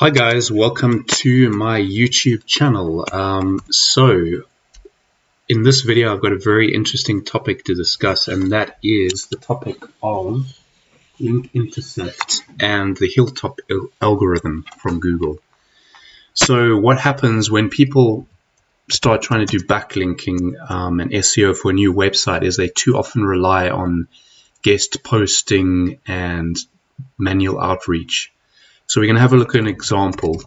Hi guys, welcome to my YouTube channel. So in this video I've got a very interesting topic to discuss, and that is the topic of link intersect and the hilltop algorithm from Google. So what happens when people start trying to do backlinking and SEO for a new website is they too often rely on guest posting and manual outreach. So we're going to have a look at an example.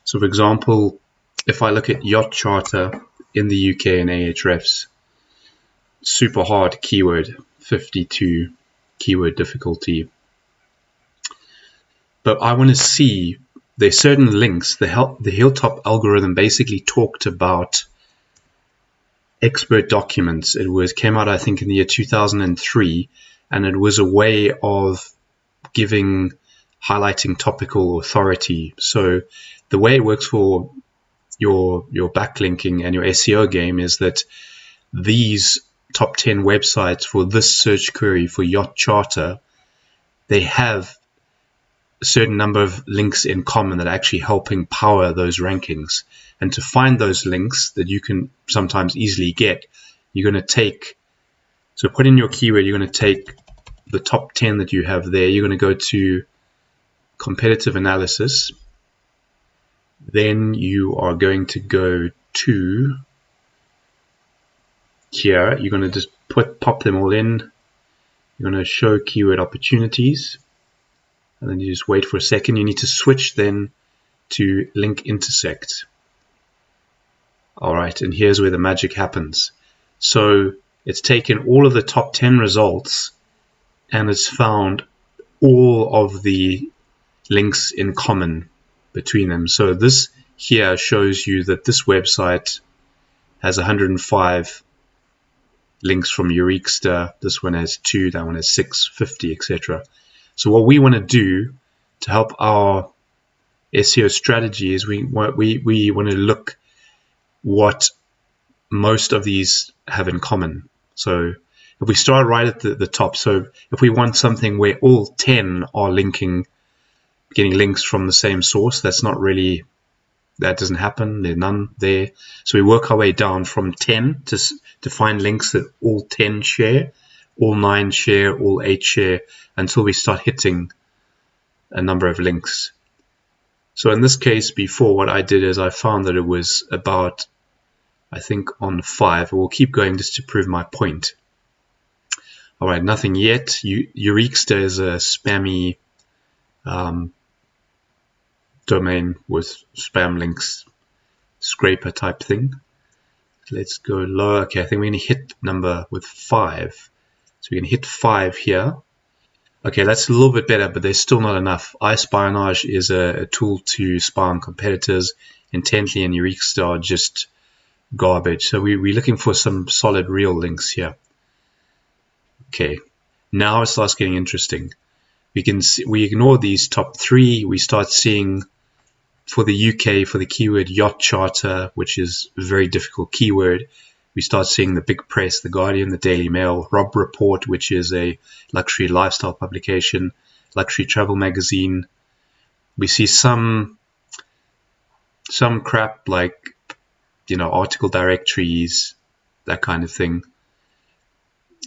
So for example, if I look at yacht charter in the UK and Ahrefs, super hard keyword, 52 keyword difficulty. But I want to see there's certain links. The hilltop algorithm basically talked about expert documents. It came out I think in the year 2003, and it was a way of highlighting topical authority. So the way it works for your backlinking and your SEO game is that these top 10 websites for this search query for yacht charter, they have a certain number of links in common that are actually helping power those rankings. And to find those links that you can sometimes easily get, you're going to put in your keyword, you're going to take the top 10 that you have there, you're going to go to competitive analysis. Then you are going to go to here. You're going to just pop them all in. You're going to show keyword opportunities, and then you just wait for a second. You need to switch then to link intersect. All right, and here's where the magic happens. So it's taken all of the top 10 results and it's found all of the links in common between them. So this here shows you that this website has 105 links from Eureka. This one has 2, that one has 6, 50, etc. So what we want to do to help our SEO strategy is we want to look what most of these have in common. So if we start right at the top, so if we want something where all 10 are getting links from the same source, that doesn't happen. There are none there. So we work our way down from 10 to find links that all 10 share, all 9 share, all 8 share, until we start hitting a number of links. So in this case before, what I did is I found that it was about, I think, on 5. We'll keep going just to prove my point. All right, nothing yet. Eureka is a spammy domain with spam links, scraper type thing. Let's go lower. Okay, I think we're going to hit number with 5. So we're going to hit 5 here. Okay, that's a little bit better, but there's still not enough. iSpionage is a tool to spy on competitors intently, and Eureka are just garbage. So we're looking for some solid real links here. Okay, now it starts getting interesting. We ignore these top 3. We start seeing for the UK, for the keyword yacht charter, which is a very difficult keyword, we start seeing the big press, the Guardian, the Daily Mail, Rob Report, which is a luxury lifestyle publication, luxury travel magazine. We see some crap like, article directories, that kind of thing,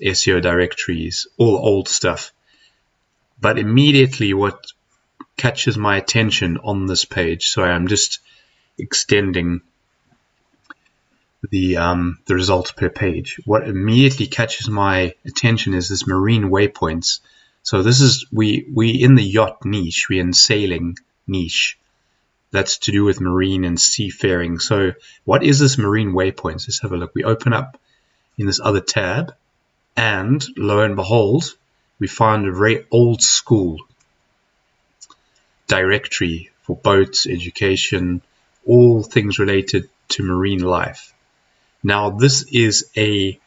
SEO directories, all old stuff. But immediately what catches my attention on this page, so I'm just extending the results per page. What immediately catches my attention is this marine waypoints. So this is we in the yacht niche, we in sailing niche. That's to do with marine and seafaring. So what is this marine waypoints? Let's have a look. We open up in this other tab, and lo and behold, we find a very old school directory for boats, education, all things related to marine life. Now this is a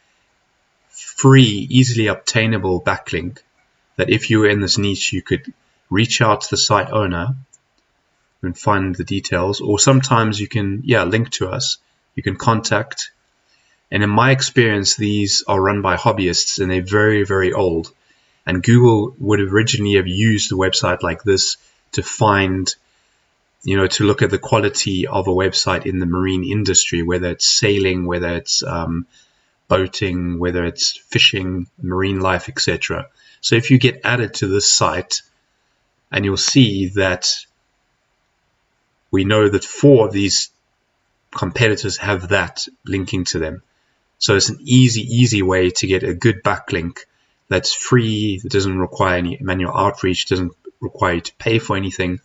free, easily obtainable backlink that if you were in this niche, you could reach out to the site owner and find the details, or sometimes you can link to us. You can contact, and in my experience these are run by hobbyists and they're very, very old, and Google would originally have used a website like this to find to look at the quality of a website in the marine industry, whether it's sailing, whether it's boating, whether it's fishing, marine life, etc. So if you get added to this site, and you'll see that we know that 4 of these competitors have that linking to them. So it's an easy way to get a good backlink that's free, that doesn't require any manual outreach, doesn't require you to pay for anything.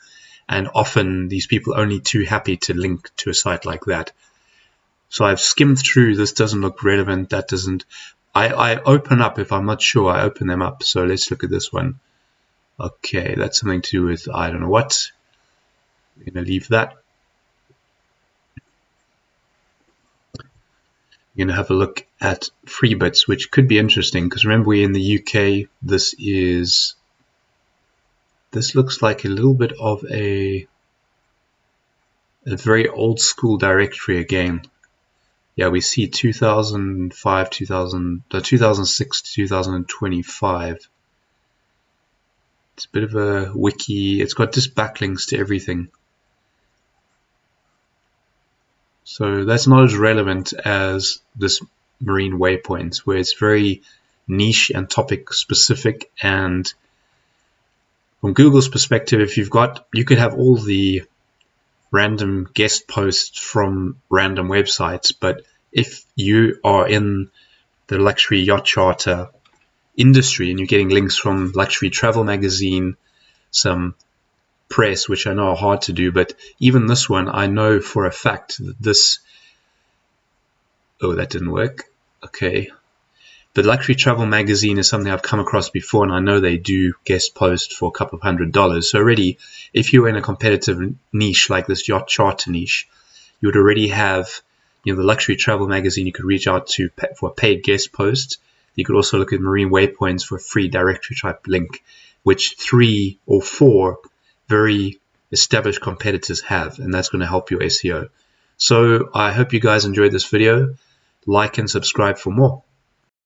And often these people are only too happy to link to a site like that. So I've skimmed through, this doesn't look relevant, that doesn't. I open up, if I'm not sure, I open them up. So let's look at this one. Okay, that's something to do with I don't know what. I'm going to leave that. You're going to have a look at FreeBits, which could be interesting, because remember, we're in the UK. This looks like a little bit of a very old school directory again. Yeah, we see 2005, 2006 to 2025. It's a bit of a wiki. It's got just backlinks to everything. So that's not as relevant as this marine waypoints, where it's very niche and topic specific. And from Google's perspective, if you could have all the random guest posts from random websites, but if you are in the luxury yacht charter industry and you're getting links from Luxury Travel Magazine, some press, which I know are hard to do, but even this one, I know for a fact that this, oh, that didn't work. Okay. But Luxury Travel Magazine is something I've come across before, and I know they do guest post for a couple of $100s. So already, if you're in a competitive niche like this yacht charter niche, you would already have, the Luxury Travel Magazine you could reach out to for a paid guest post. You could also look at Marine Waypoints for a free directory type link, which 3 or 4 very established competitors have, and that's going to help your SEO. So I hope you guys enjoyed this video. Like and subscribe for more.